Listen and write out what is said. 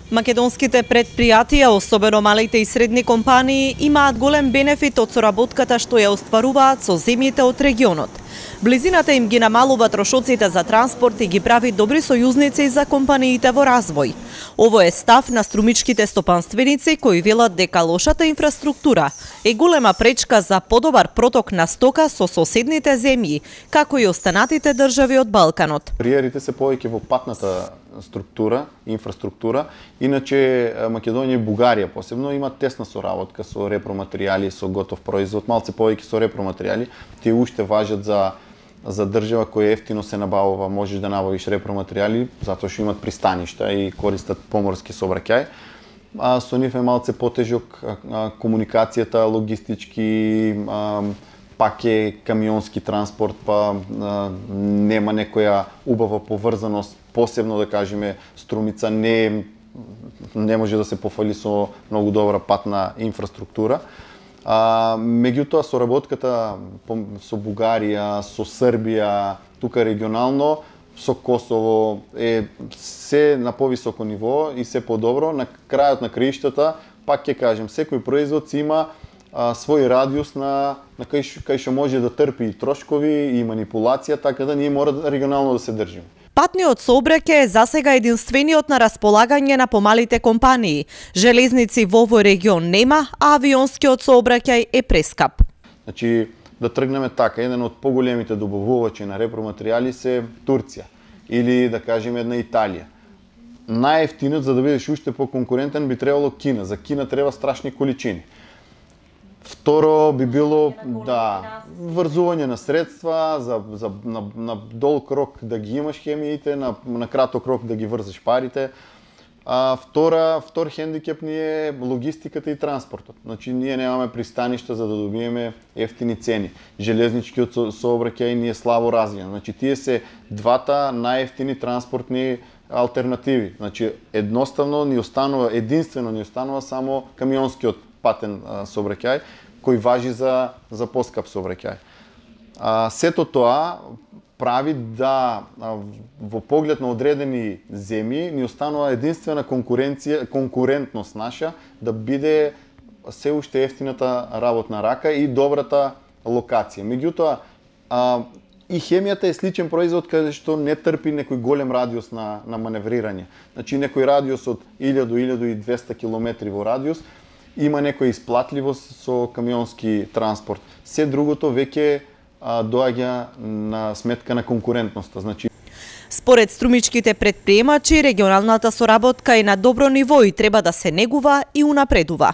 Македонските предпријатија, особено малите и средни компании, имаат голем бенефит од соработката што ја остваруваат со земјите од регионот. Близината им ги намалува трошоците за транспорт и ги прави добри сојузници за компаниите во развој. Ово е став на струмичките стопанственици кои велат дека лошата инфраструктура е голема пречка за подобар проток на стока со соседните земји, како и останатите држави од Балканот. Бариерите се повеќе во патната структура, инфраструктура. Иначе Македонија и Бугарија посебно имаат тесна соработка со репроматеријали, со готов производ, малце повеќе со репроматеријали. Тие уште важат за држава која ефтино се набавува, можеш да набавиш репроматеријали затоа што имаат пристаништа и користат поморски сообраќај. Со нив е малце потежок комуникацијата, логистички, пак е камионски транспорт, па нема некоја убава поврзаност, посебно да кажеме Струмица не може да се пофали со многу добра патна инфраструктура. Меѓутоа соработката со Бугарија, со Србија, тука регионално, со Косово е се на повисоко ниво и се подобро. На крајот на краиштата, пак ќе кажем, секој производ има свој радиус на кај што може да трпи и трошкови и манипулација, така да ние мора регионално да се држиме. Патниот сообраќај е засега единствениот на располагање на помалите компании. Железници во овој регион нема, а авионскиот сообраќај е прескап. Значи, да тргнеме така, еден од поголемите добавувачи на репроматеријали се Турција или да кажеме една Италија. Најефтинот за да бидеш уште поконкурентен би требало Кина. За Кина треба страшни количини. Второ би било врзување на средства, на долг рок да ги имаш хемиите, на краток рок да ги врзаш парите. Втор хендикеп ни е логистиката и транспортот. Значи ние немаме пристаништа за да добиеме ефтини цени. Железничкиот сообраќај ни е слабо развиен. Значи тие се двата најефтини транспортни алтернативи. Значи единствено ни останува само камионскиот патен сообраќај, кој важи за поскап сообраќај. Сето тоа прави да во поглед на одредени земји ни останува единствена конкурентност наша да биде се уште ефтината работна рака и добрата локација. Меѓутоа и хемијата е сличен производ каде што не трпи некој голем радиус на маневрирање. Значи некој радиус од 1000 до 1200 км во радиус има некоја исплатливост со камионски транспорт. Се другото веќе доаѓа на сметка на конкурентноста. Значи според струмичките предприемачи, регионалната соработка е на добро ниво и треба да се негува и унапредува.